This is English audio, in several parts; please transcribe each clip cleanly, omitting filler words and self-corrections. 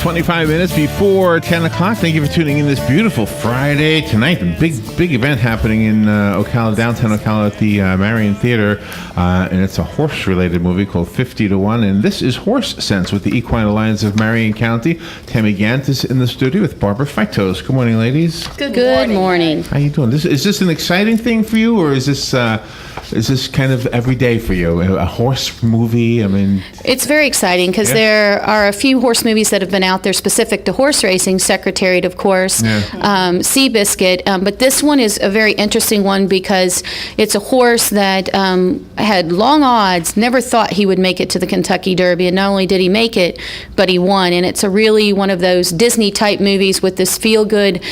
25 minutes before 10 o'clock. Thank you for tuning in this beautiful Friday tonight. A big event happening in Ocala, downtown Ocala at the Marion Theater. And it's a horse-related movie called 50 to 1. And this is Horse Sense with the Equine Alliance of Marion County. Tammy Gantt is in the studio with Barbara Fitos. Good morning, ladies. Good morning. How you doing? Is this an exciting thing for you, or is this kind of every day for you? A horse movie? I mean, it's very exciting because there are a few horse movies that have been out there specific to horse racing. Secretariat, of course, Seabiscuit, but this one is a very interesting one because it's a horse that had long odds. Never thought he would make it to the Kentucky Derby, and not only did he make it, but he won. And it's a really one of those Disney type movies with this feel good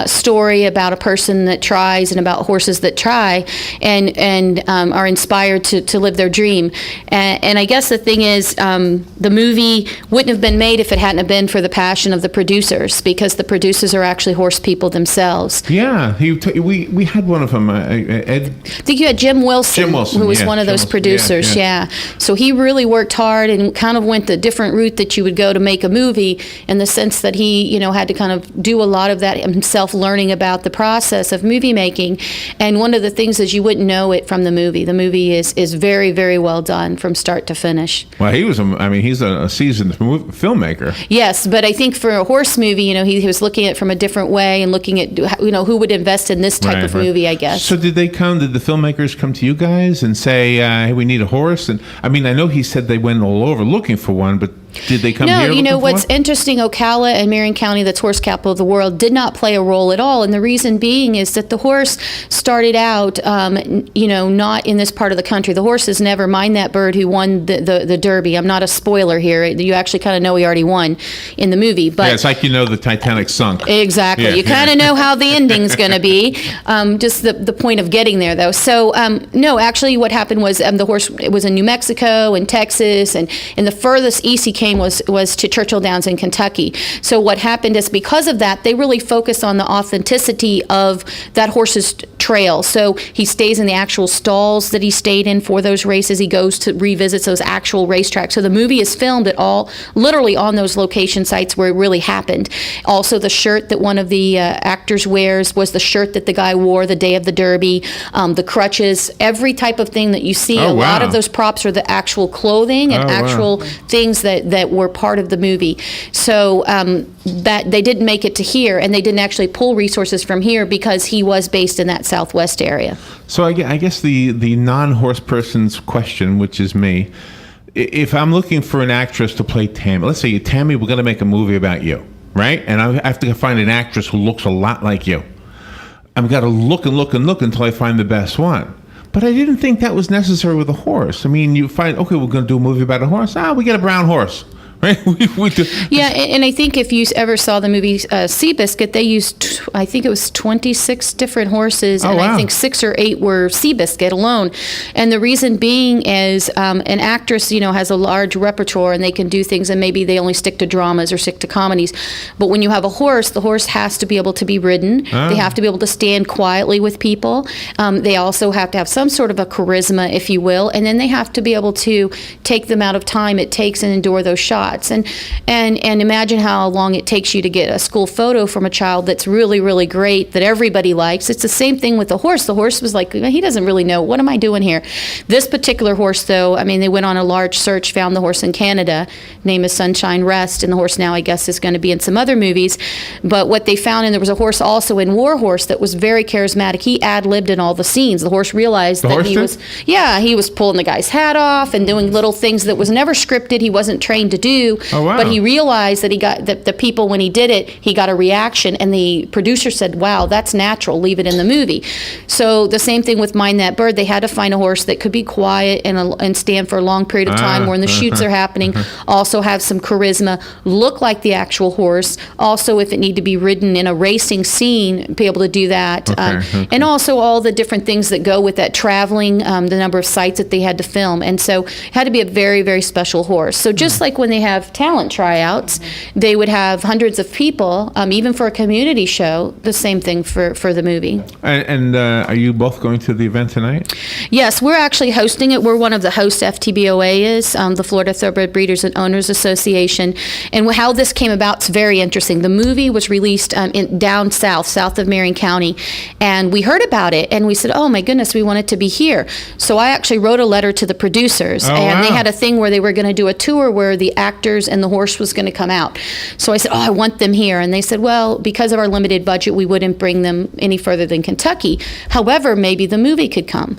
story about a person that tries and about horses that try and are inspired to live their dream. And I guess the thing is, the movie wouldn't have been made if it hadn't have been for the passion of the producers, because the producers are actually horse people themselves. Yeah, we had one of them, Ed. I think you had Jim Wilson, who was one of those producers. Yeah. So he really worked hard and kind of went the different route that you would go to make a movie, in the sense that he, had to kind of do a lot of that himself, learning about the process of movie making. And one of the things is you wouldn't know it from the movie. The movie is very, very well done from start to finish. Well, he's a seasoned filmmaker. Yes, but I think for a horse movie, he was looking at it from a different way and looking at, who would invest in this type of movie, I guess. So did the filmmakers come to you guys and say, hey, we need a horse? And I know he said they went all over looking for one, but did they come here? No, what's interesting, Ocala and Marion County, that's horse capital of the world, did not play a role at all. And the reason being is that the horse started out, not in this part of the country. The horse is never Mind That Bird who won the Derby. I'm not a spoiler here. You actually kind of know he already won in the movie. But it's like the Titanic sunk. Exactly. You kind of know how the ending's going to be. Just the point of getting there, though. So, no, actually what happened was the horse was in New Mexico and Texas, and the furthest east he came was to Churchill Downs in Kentucky. So what happened is, because of that, they really focus on the authenticity of that horse's trail. So he stays in the actual stalls that he stayed in for those races. He goes to revisits those actual racetracks. So the movie is filmed at literally on those location sites where it really happened. Also, the shirt that one of the actors wears was the shirt that the guy wore the day of the Derby. The crutches, every type of thing that you see. A lot of those props are the actual clothing and things that were part of the movie. So that they didn't make it to here, and they didn't actually pull resources from here because he was based in that southwest area. So I guess the non-horse person's question, which is me, if I'm looking for an actress to play Tammy, let's say, Tammy, we're going to make a movie about you, right? And I have to find an actress who looks a lot like you. I've got to look and look and look until I find the best one. But I didn't think that was necessary with a horse. You find, okay, we're going to do a movie about a horse. We get a brown horse. Right? we do. Yeah, and I think if you ever saw the movie Seabiscuit, they used, I think it was 26 different horses, and I think 6 or 8 were Seabiscuit alone. And the reason being is an actress, has a large repertoire, and they can do things, and maybe they only stick to dramas or stick to comedies. But when you have a horse, the horse has to be able to be ridden. They have to be able to stand quietly with people. They also have to have some sort of a charisma, if you will, and then they have to be able to take the amount of time it takes and endure those shots. And imagine how long it takes you to get a school photo from a child that's really, really great, that everybody likes. It's the same thing with the horse. The horse was like, he doesn't really know, what am I doing here? This particular horse, though, they went on a large search, found the horse in Canada. Name is Sunshine Rest, and the horse now, I guess, is going to be in some other movies. But what they found, and there was a horse also in War Horse that was very charismatic. He ad-libbed in all the scenes. The horse realized that he was pulling the guy's hat off and doing little things that was never scripted. He wasn't trained to do. But he realized that the people, when he did it, he got a reaction, and the producer said, wow, that's natural, leave it in the movie. So the same thing with Mind That Bird. They had to find a horse that could be quiet and stand for a long period of time when the shoots are happening, also have some charisma, look like the actual horse, also if it need to be ridden in a racing scene, be able to do that, and also all the different things that go with that traveling, the number of sites that they had to film. And so it had to be a very, very special horse. So just like when they have talent tryouts, they would have hundreds of people, even for a community show, the same thing for the movie. And are you both going to the event tonight? Yes, we're actually hosting it. We're one of the hosts. FTBOA is the Florida Thoroughbred Breeders and Owners Association. And how this came about is very interesting. The movie was released down south of Marion County, and we heard about it, and we said, oh my goodness, we want it to be here. So I actually wrote a letter to the producers, and they had a thing where they were going to do a tour where the actors and the horse was going to come out. So I said, I want them here. And they said, well, because of our limited budget, we wouldn't bring them any further than Kentucky. However, maybe the movie could come.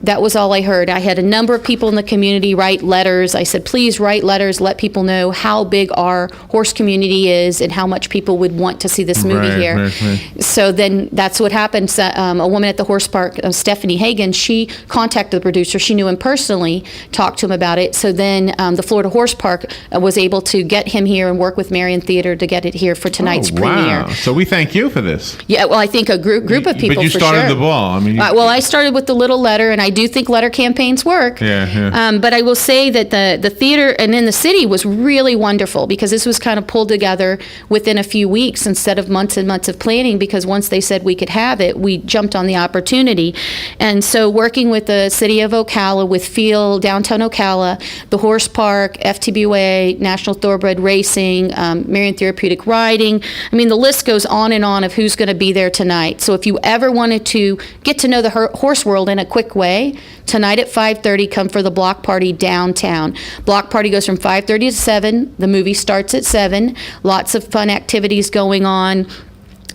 That was all I heard. I had a number of people in the community write letters. I said, please write letters, let people know how big our horse community is and how much people would want to see this movie here. Right. So then that's what happened. A woman at the horse park, Stephanie Hagan, she contacted the producer. She knew him personally, talked to him about it. So then the Florida Horse Park was able to get him here and work with Marion Theater to get it here for tonight's premiere. So we thank you for this. Yeah, well, I think a group of people, but you for started sure. the ball. I mean, I started with the little letter, and I do think letter campaigns work. But I will say that the theater and in the city was really wonderful, because this was kind of pulled together within a few weeks instead of months and months of planning, because once they said we could have it, we jumped on the opportunity. And so working with the city of Ocala, with Field, downtown Ocala, the horse park, FTBOA, National Thoroughbred Racing, Marion Therapeutic Riding, I mean, the list goes on and on of who's going to be there tonight. So if you ever wanted to get to know the horse world in a quick way, tonight at 5:30, come for the block party downtown. Block party goes from 5:30 to 7. The movie starts at 7. Lots of fun activities going on.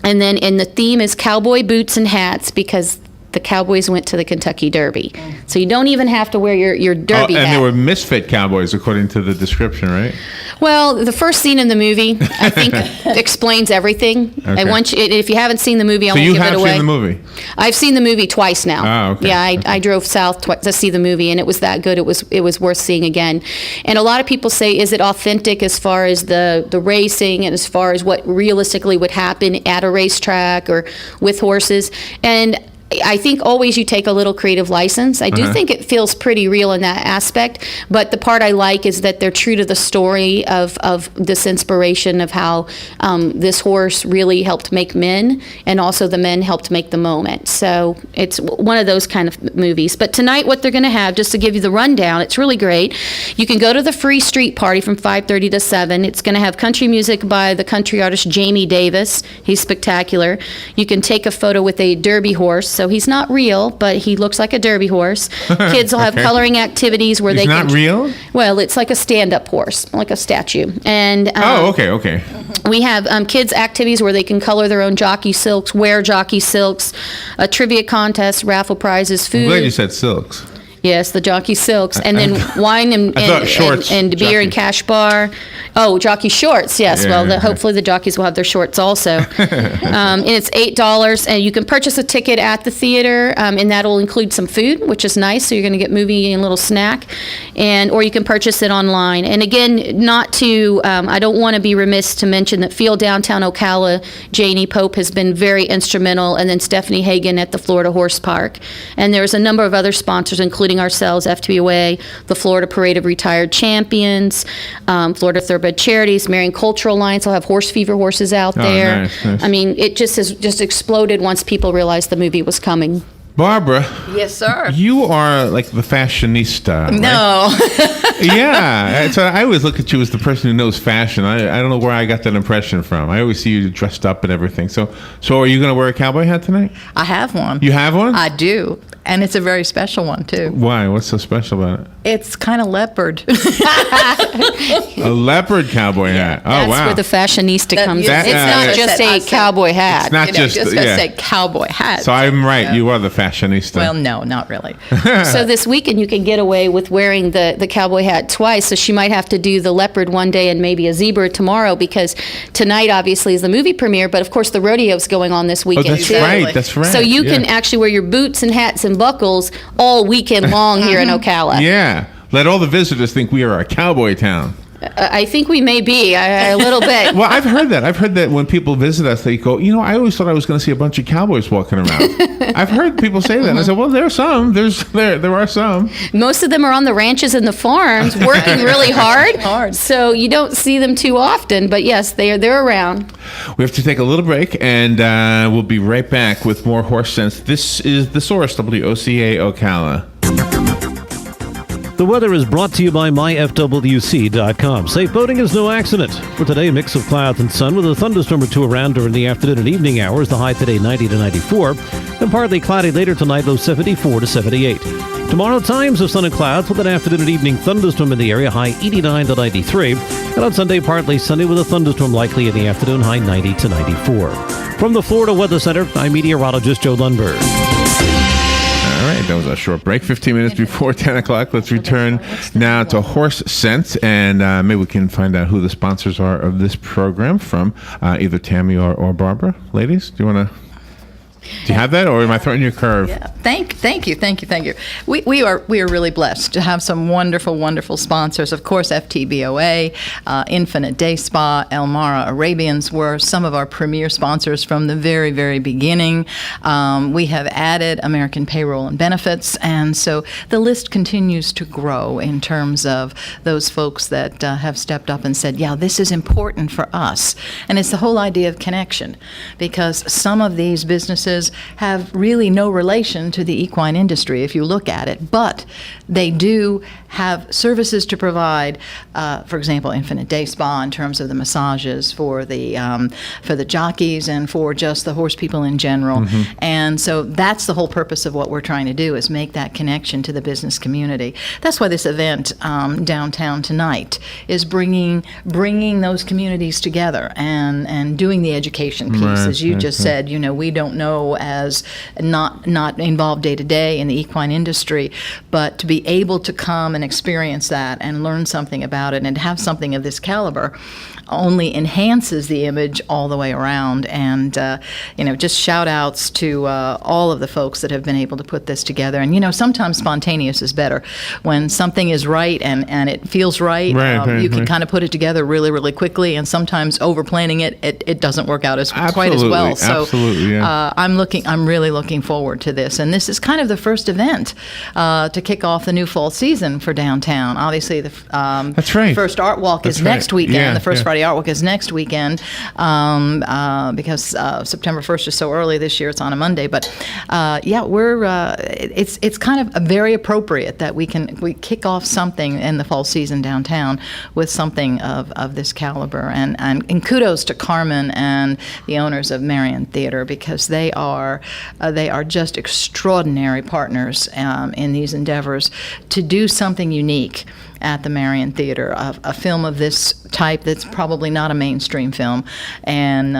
And the theme is cowboy boots and hats, because the Cowboys went to the Kentucky Derby. So you don't even have to wear your derby hat. And there were misfit cowboys, according to the description, right? Well, the first scene in the movie, I think, explains everything. Okay. I want you, if you haven't seen the movie, I won't give it away. So you have seen the movie? I've seen the movie twice now. Oh, okay. Yeah, I drove south to see the movie, and it was that good. It was worth seeing again. And a lot of people say, is it authentic as far as the racing and as far as what realistically would happen at a racetrack or with horses? And I think always you take a little creative license. I do think it feels pretty real in that aspect, but the part I like is that they're true to the story of this inspiration of how this horse really helped make men, and also the men helped make the moment. So it's one of those kind of movies. But tonight what they're going to have, just to give you the rundown, it's really great. You can go to the free street party from 5:30 to 7. It's going to have country music by the country artist Jamie Davis. He's spectacular. You can take a photo with a derby horse. So he's not real, but he looks like a derby horse. Kids will have coloring activities where they can... He's not real? Well, it's like a stand-up horse, like a statue. And okay. We have kids' activities where they can color their own jockey silks, wear jockey silks, a trivia contest, raffle prizes, food. I'm glad you said silks. Yes, the jockey silks, and then wine and beer jockey. and cash bar. Oh, jockey shorts, yes. Hopefully the jockeys will have their shorts also. And it's $8, and you can purchase a ticket at the theater, and that'll include some food, which is nice. So you're going to get movie and a little snack, or you can purchase it online. And again, I don't want to be remiss to mention that Field Downtown Ocala, Janie Pope has been very instrumental, and then Stephanie Hagan at the Florida Horse Park. And there's a number of other sponsors, including ourselves, FTBOA, the Florida Parade of Retired Champions, Florida Thoroughbred Charities, Marion Cultural Alliance will have horse fever horses out there. Nice. I mean, it just has exploded once people realized the movie was coming. Barbara. Yes, sir. You are like the fashionista. Right? No. Yeah. So I always look at you as the person who knows fashion. I don't know where I got that impression from. I always see you dressed up and everything. So are you going to wear a cowboy hat tonight? I have one. You have one? I do. And it's a very special one, too. Why? What's so special about it? It's kind of leopard. A leopard cowboy hat. Oh, That's wow. where the fashionista comes in. It's It's not just a cowboy hat. It's not just say cowboy hat. So I'm right. You are the fashionista. Well, no, not really. So this weekend you can get away with wearing the cowboy hat twice. So she might have to do the leopard one day and maybe a zebra tomorrow, because tonight obviously is the movie premiere, but of course the rodeo's going on this weekend that's too. right. That's right. So you can actually wear your boots and hats and buckles all weekend long here in Ocala. Yeah. Let all the visitors think we are a cowboy town. I think we may be a little bit. Well, I've heard that. I've heard that when people visit us, they go, I always thought I was going to see a bunch of cowboys walking around. I've heard people say that. And I said, well, there are some. There are some. Most of them are on the ranches and the farms working really hard. So you don't see them too often. But yes, they're around. We have to take a little break, and we'll be right back with more Horse Sense. This is The Source, WOCA Ocala. The weather is brought to you by myfwc.com. Safe boating is no accident. For today, a mix of clouds and sun with a thunderstorm or two around during the afternoon and evening hours. The high today 90 to 94. And partly cloudy later tonight, low 74 to 78. Tomorrow, times of sun and clouds with an afternoon and evening thunderstorm in the area, high 89 to 93. And on Sunday, partly sunny with a thunderstorm likely in the afternoon, high 90 to 94. From the Florida Weather Center, I'm meteorologist Joe Lundberg. All right, that was a short break, 15 minutes before 10 o'clock. Let's return now to Horse Sense, and maybe we can find out who the sponsors are of this program from either Tammy or Barbara. Ladies, do you have that, or am I throwing you a curve? Yeah. Thank you. We are really blessed to have some wonderful sponsors. Of course, FTBOA, Infinite Day Spa, Elmara Arabians were some of our premier sponsors from the very, very beginning. We have added American Payroll and Benefits, and so the list continues to grow in terms of those folks that have stepped up and said, yeah, this is important for us. And it's the whole idea of connection, because some of these businesses have really no relation to the equine industry if you look at it, but they do have services to provide. For example, Infinite Day Spa in terms of the massages for the jockeys and for just the horse people in general. Mm-hmm. And so that's the whole purpose of what we're trying to do, is make that connection to the business community. That's why this event downtown tonight is bringing those communities together and doing the education piece. Right, as you just said, we don't know as not involved day to day in the equine industry, but to be able to come and experience that and learn something about it and have something of this caliber only enhances the image all the way around. And just shout outs to all of the folks that have been able to put this together. And sometimes spontaneous is better. When something is right and it feels right, you can kind of put it together really, really quickly. And sometimes over planning it doesn't work out quite as well. So absolutely, yeah. I'm really looking forward to this. And this is kind of the first event to kick off the new fall season for downtown. Obviously, that's right. First Art Walk is next weekend. Yeah, the first Friday Art Walk is next weekend because September 1st is so early this year. It's on a Monday. But it's kind of very appropriate that we kick off something in the fall season downtown with something of this caliber. And kudos to Carmen and the owners of Marion Theater, because they are just extraordinary partners in these endeavors to do something unique at the Marion Theater, a film of this type that's probably not a mainstream film, and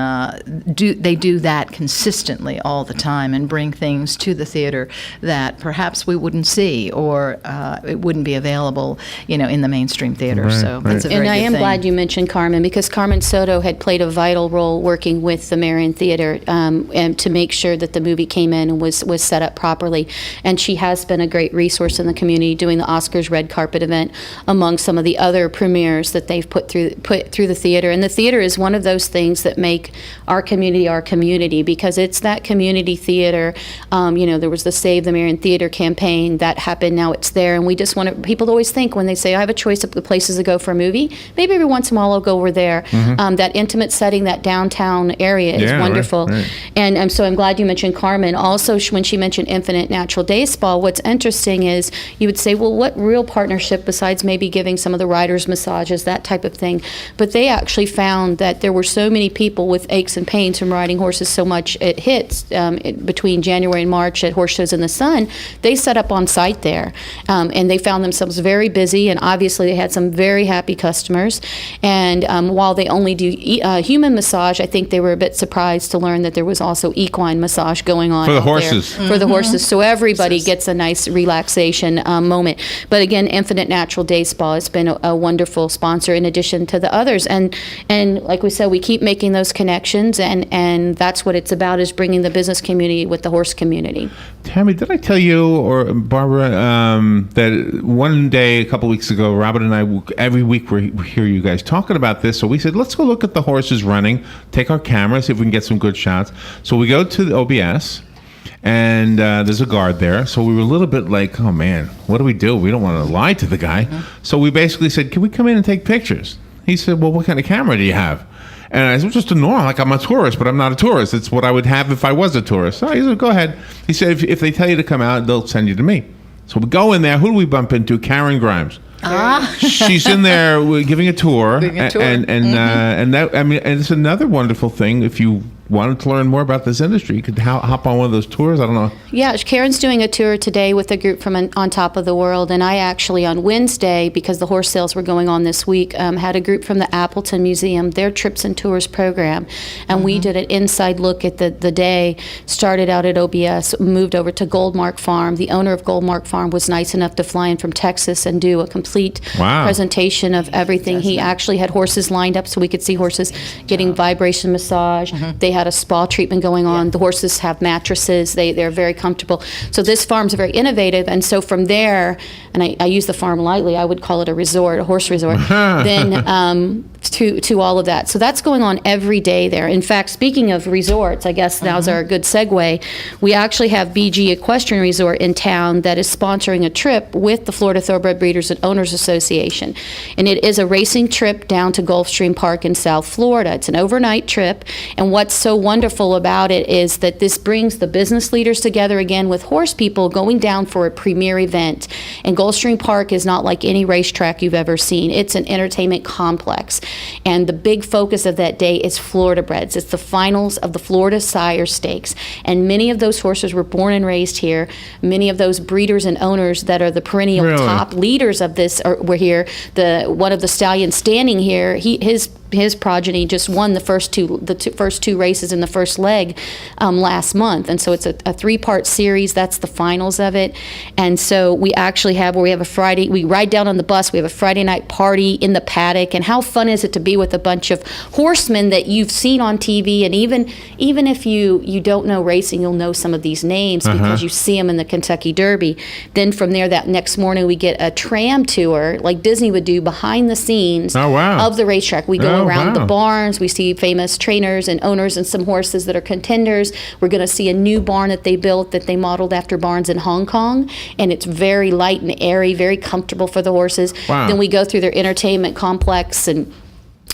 they do that consistently all the time and bring things to the theater that perhaps we wouldn't see or it wouldn't be available, in the mainstream theater. Right, so that's a very good thing. And I am glad you mentioned Carmen, because Carmen Soto had played a vital role working with the Marion Theater and to make sure that the movie came in and was set up properly. And she has been a great resource in the community, doing the Oscars red carpet event among some of the other premieres that they've put through the theater. And the theater is one of those things that make our community, because it's that community theater. There was the Save the Marion Theater campaign that happened. Now it's there, and we just want people to always think, when they say I have a choice of the places to go for a movie, maybe every once in a while I'll go over there. Mm-hmm. That intimate setting, that downtown area is wonderful. Right. And so I'm glad you mentioned Carmen. Also, when she mentioned Infinite Natural Day Spa, what's interesting is you would say, well, what real partnership besides maybe giving some of the riders massages, that type of thing? But they actually found that there were so many people with aches and pains from riding horses so much it hits between January and March at horse shows in the sun. They set up on site there, and they found themselves very busy, and obviously they had some very happy customers. And while they only do human massage, I think they were a bit surprised to learn that there was also equine massage going on for the horses. For the horses, so everybody gets a nice relaxation moment. But again, Infinite Natural Day Spa has been a wonderful sponsor in addition to the others. And like we said, we keep making those connections, and that's what it's about, is bringing the business community with the horse community. Tammy, did I tell you, or Barbara, that one day a couple weeks ago, Robin and I, every week we hear you guys talking about this, so we said, let's go look at the horses running, take our cameras, see if we can get some good shots. So we go to the OBS, and there's a guard there. So we were a little bit like, oh man, what do? We don't want to lie to the guy. So we basically said, can we come in and take pictures? He said, well, what kind of camera do you have? And I said, just a normal, like I'm a tourist, but I'm not a tourist. It's what I would have if I was a tourist. So he said, go ahead. He said, if they tell you to come out, they'll send you to me. So we go in there. Who do we bump into? Karen Grimes. She's in there giving a tour. And that, I mean, and it's another wonderful thing. If you wanted to learn more about this industry, you could hop on one of those tours. I don't know. Yeah, Karen's doing a tour today with a group from On Top of the World, and I actually on Wednesday, because the horse sales were going on this week, had a group from the Appleton Museum, their Trips and Tours program, and we did an inside look at the day. Started out at OBS, moved over to Goldmark Farm. The owner of Goldmark Farm was nice enough to fly in from Texas and do a complete presentation of everything. He actually had horses lined up so we could see horses getting vibration massage. They had a spa treatment going on. The horses have mattresses. They're very comfortable. So this farm's very innovative. And so from there, and I use the farm lightly, I would call it a resort, a horse resort, then to all of that. So that's going on every day there. In fact, speaking of resorts, I guess now's our good segue. We actually have BG Equestrian Resort in town that is sponsoring a trip with the Florida Thoroughbred Breeders and Owners Association. And it is a racing trip down to Gulfstream Park in South Florida. It's an overnight trip. And what's so wonderful about it is that this brings the business leaders together again with horse people going down for a premier event. And Gulfstream Park is not like any racetrack you've ever seen. It's an entertainment complex. And the big focus of that day is Florida breds. It's the finals of the Florida Sire Stakes. And many of those horses were born and raised here. Many of those breeders and owners that are the perennial top leaders of this were here. One of the stallions standing here, his progeny just won the first two races in the first leg last month. And so it's a 3-part series. That's the finals of it. And so we actually have a Friday, we ride down on the bus, we have a Friday night party in the paddock. And how fun is it to be with a bunch of horsemen that you've seen on TV? And even if you don't know racing, you'll know some of these names because you see them in the Kentucky Derby. Then from there, that next morning, we get a tram tour like Disney would do behind the scenes of the racetrack. We go around the barns. We see famous trainers and owners and some horses that are contenders. We're going to see a new barn that they built that they modeled after barns in Hong Kong. And it's very light and airy, very comfortable for the horses. Then we go through their entertainment complex and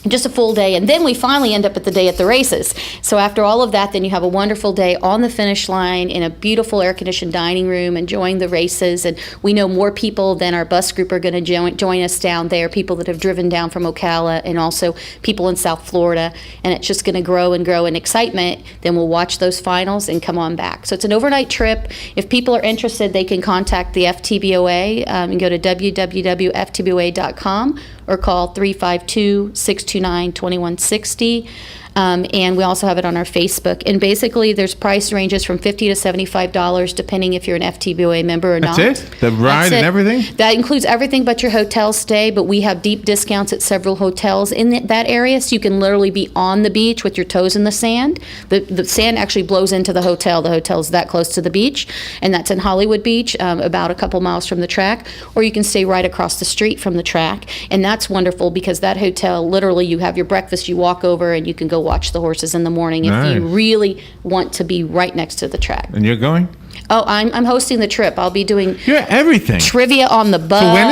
just a full day, and then we finally end up at the day at the races. So after all of that, then you have a wonderful day on the finish line in a beautiful air-conditioned dining room enjoying the races. And we know more people than our bus group are going to join us down there, people that have driven down from Ocala and also people in South Florida. And it's just going to grow and grow in excitement. Then we'll watch those finals and come on back. So it's an overnight trip. If people are interested, they can contact the FTBOA and go to www.ftboa.com or call 352-629-2160. And we also have it on our Facebook. And basically, there's price ranges from $50 to $75, depending if you're an FTBOA member or not. That's it? The ride and everything? That includes everything but your hotel stay, but we have deep discounts at several hotels in that area, so you can literally be on the beach with your toes in the sand. The sand actually blows into the hotel. The hotel's that close to the beach, and that's in Hollywood Beach, about a couple miles from the track. Or you can stay right across the street from the track, and that's wonderful because that hotel, literally, you have your breakfast, you walk over, and you can go watch the horses in the morning if you really want to be right next to the track. And you're going? Oh, I'm hosting the trip. I'll be doing everything. Trivia on the bus. So when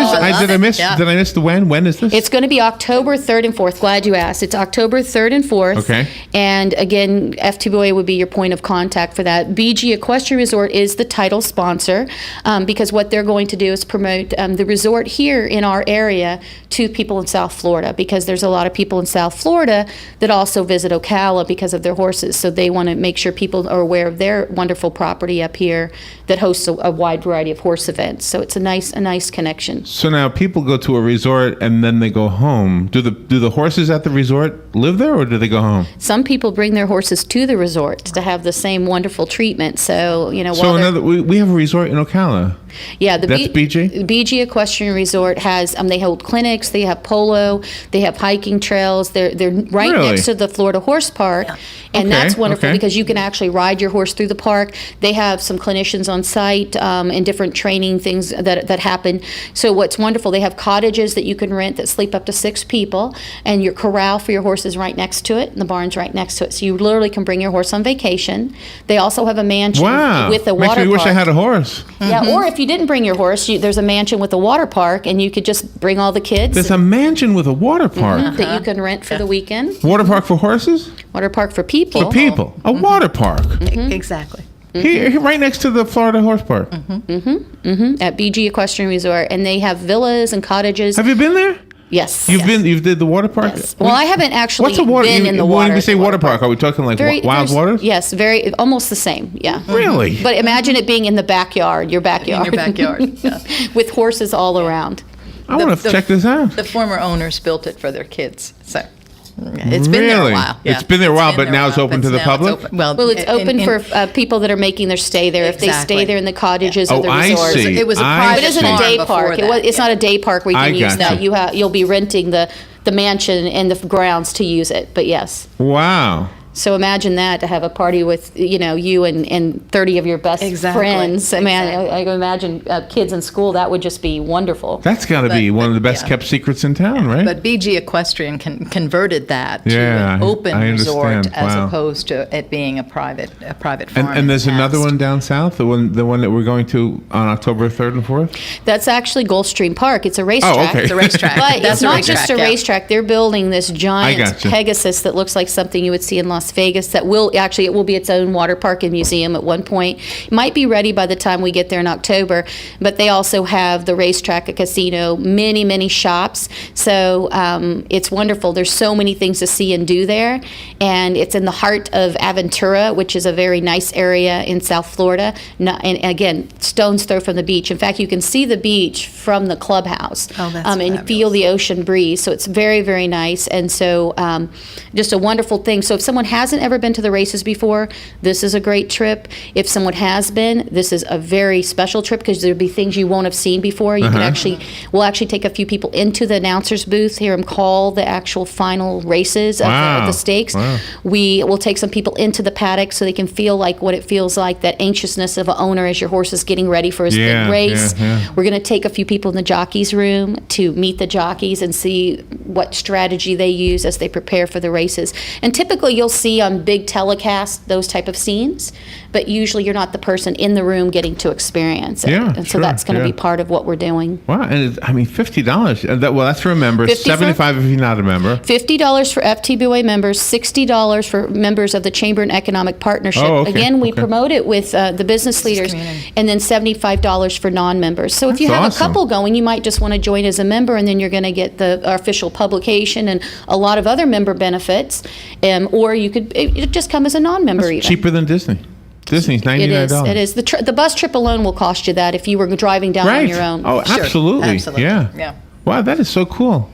is did I miss the when? When is this? It's going to be October 3rd and 4th. Glad you asked. It's October 3rd and 4th. Okay. And again, FTBOA would be your point of contact for that. BG Equestrian Resort is the title sponsor because what they're going to do is promote the resort here in our area to people in South Florida, because there's a lot of people in South Florida that also visit Ocala because of their horses. So they want to make sure people are aware of their wonderful property up here that hosts a wide variety of horse events. So it's a nice connection. So now people go to a resort and then they go home. Do the horses at the resort live there, or do they go home? Some people bring their horses to the resort to have the same wonderful treatment. So we have a resort in Ocala. Yeah, That's BG? BG Equestrian Resort has, they hold clinics, they have polo, they have hiking trails. They're right Really? next to the Florida Horse Park. And Okay, that's wonderful okay. because you can actually ride your horse through the park. They have some clinicians on site and different training things that happen. So what's wonderful, they have cottages that you can rent that sleep up to 6 people, and your corral for your horse is right next to it, and the barn's right next to it. So you literally can bring your horse on vacation. They also have a mansion Wow. with a Makes water me wish I park. had a horse. Yeah, or if you didn't bring your horse, there's a mansion with a water park, and you could just bring all the kids There's a mansion with a water park. that you can rent for the weekend. Water park for horses? Water park for people. For people. A water park. Exactly. Here, right next to the Florida Horse Park. At BG Equestrian Resort, and they have villas and cottages. Have you been there? Yes. You did the water park? Yes. Well, I haven't actually What's a water? been in the When water. we say water park, are we talking like Wild there's- Waters? Yes, almost the same. Yeah. Really? But imagine it being in the backyard, your backyard. In your backyard. Yeah. With horses all around. I want to check this out. The former owners built it for their kids, so it's been there a Really? while. It's been there a while, but now it's open to the Now public? open. Well, Well, it's open in- for people that are making their stay there. If they Exactly. stay there in the cottages or Oh, the I resorts. see. It was a I private But it isn't a farm day before park. that, It's not a day park where you I can use gotcha. that. You'll be renting the mansion and the grounds to use it. But yes. Wow. So imagine that, to have a party with, you and 30 of your best Exactly, friends. I mean, exactly. I can imagine kids in school, that would just be wonderful. That's got to be But- one of the but, best yeah. kept secrets in town, right? But BG Equestrian converted that to Yeah, an open I resort understand. as Wow. opposed to it being a private farm. and there's in the another past. one down south, the one that we're going to on October 3rd and 4th? That's actually Gulfstream Park. It's a racetrack. okay. It's a racetrack. But That's it's not just a racetrack, yeah. racetrack. They're building this giant gotcha. Pegasus that looks like something you would see in Las Vegas that it will be its own water park and museum at one point. It might be ready by the time we get there in October, but they also have the racetrack, a casino, many, many shops. So it's wonderful. There's so many things to see and do there. And it's in the heart of Aventura, which is a very nice area in South Florida. And again, stone's throw from the beach. In fact, you can see the beach from the clubhouse. Oh, that's and fabulous. feel the ocean breeze. So it's very, very nice. And so just a wonderful thing. So if someone hasn't ever been to the races before, this is a great trip. If someone has been, this is a very special trip because there'll be things you won't have seen before. You can we'll actually take a few people into the announcer's booth, hear them call the actual final races of the stakes. Wow. We will take some people into the paddock so they can feel like what it feels like, that anxiousness of an owner as your horse is getting ready for his Yeah, big race. yeah, yeah. We're going to take a few people in the jockeys room to meet the jockeys and see what strategy they use as they prepare for the races. And typically you'll see on big telecasts those type of scenes, but usually you're not the person in the room getting to experience it. Yeah, and so sure, that's going to yeah. be part of what we're doing. Wow, and $50. That's for a member. 50 for- $75 if you're not a member. $50 for FTBOA members, $60 for members of the Chamber and Economic Partnership. Oh, okay, Again, we okay. promote it with the business leaders, community. and then $75 for non-members. So if you That's have awesome. a couple going, you might just want to join as a member, and then you're going to get the official publication and a lot of other member benefits, or you could just come as a non-member even. Cheaper than Disney. Disney's $99. It is. The bus trip alone will cost you that if you were driving down Right. on your own. Oh, Sure. absolutely. Absolutely. Yeah. Yeah. Wow, that is so cool.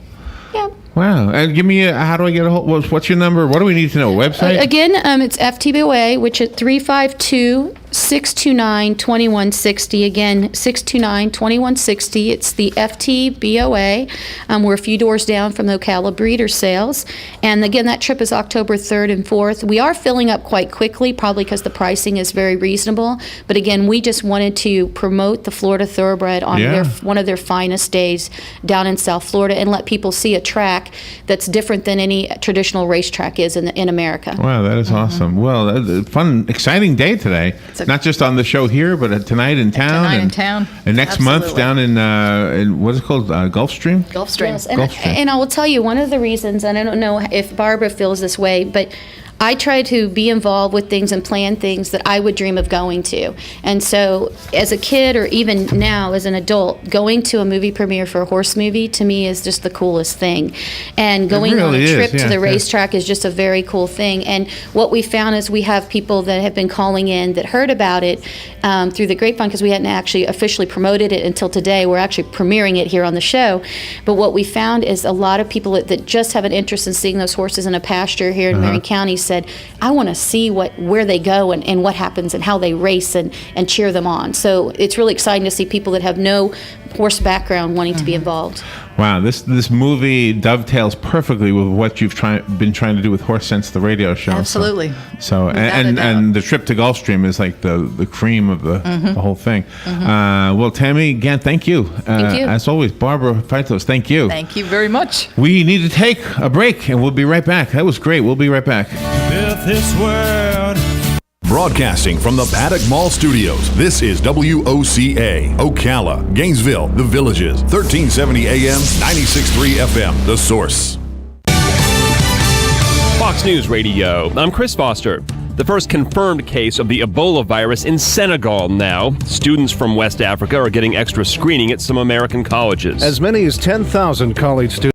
Yeah. Wow. And give me how do I get a hold? What's your number? What do we need to know? Website? Again, it's FTBOA, which is 352-629-2160. Again, 629-2160. It's the FTBOA. We're a few doors down from the Ocala Breeder Sales. And again, that trip is October 3rd and 4th. We are filling up quite quickly, probably because the pricing is very reasonable. But again, we just wanted to promote the Florida Thoroughbred on Yeah. one of their finest days down in South Florida and let people see a track that's different than any traditional racetrack is in America. Wow, that is awesome. Well, fun, exciting day today. a- Not just on the show here, but tonight in town. tonight in and, town. And next month Absolutely. down in what is it called? Gulfstream? Gulfstream. Yes, and, Gulfstream. and I will tell you, one of the reasons, and I don't know if Barbara feels this way, but I try to be involved with things and plan things that I would dream of going to. And so as a kid, or even now as an adult, going to a movie premiere for a horse movie to me is just the coolest thing. And going on really a is, trip yeah, to the yeah. racetrack is just a very cool thing. And what we found is we have people that have been calling in that heard about it through the grapevine, because we hadn't actually officially promoted it until today. We're actually premiering it here on the show. But what we found is a lot of people that just have an interest in seeing those horses in a pasture here in Marion County said, I want to see where they go and what happens and how they race and cheer them on. So it's really exciting to see people that have no horse background wanting to be involved. Wow, this movie dovetails perfectly with what you've been trying to do with Horse Sense, the radio show. Absolutely. So and the trip to Gulfstream is like the cream of the whole thing. Well, Tammy, again, thank you. Thank you. As always, Barbara Fitos, thank you. Thank you very much. We need to take a break, and we'll be right back. That was great. We'll be right back. With this world. Broadcasting from the Paddock Mall Studios, this is WOCA, Ocala, Gainesville, The Villages, 1370 AM, 96.3 FM, The Source. Fox News Radio, I'm Chris Foster. The first confirmed case of the Ebola virus in Senegal now. Students from West Africa are getting extra screening at some American colleges. As many as 10,000 college students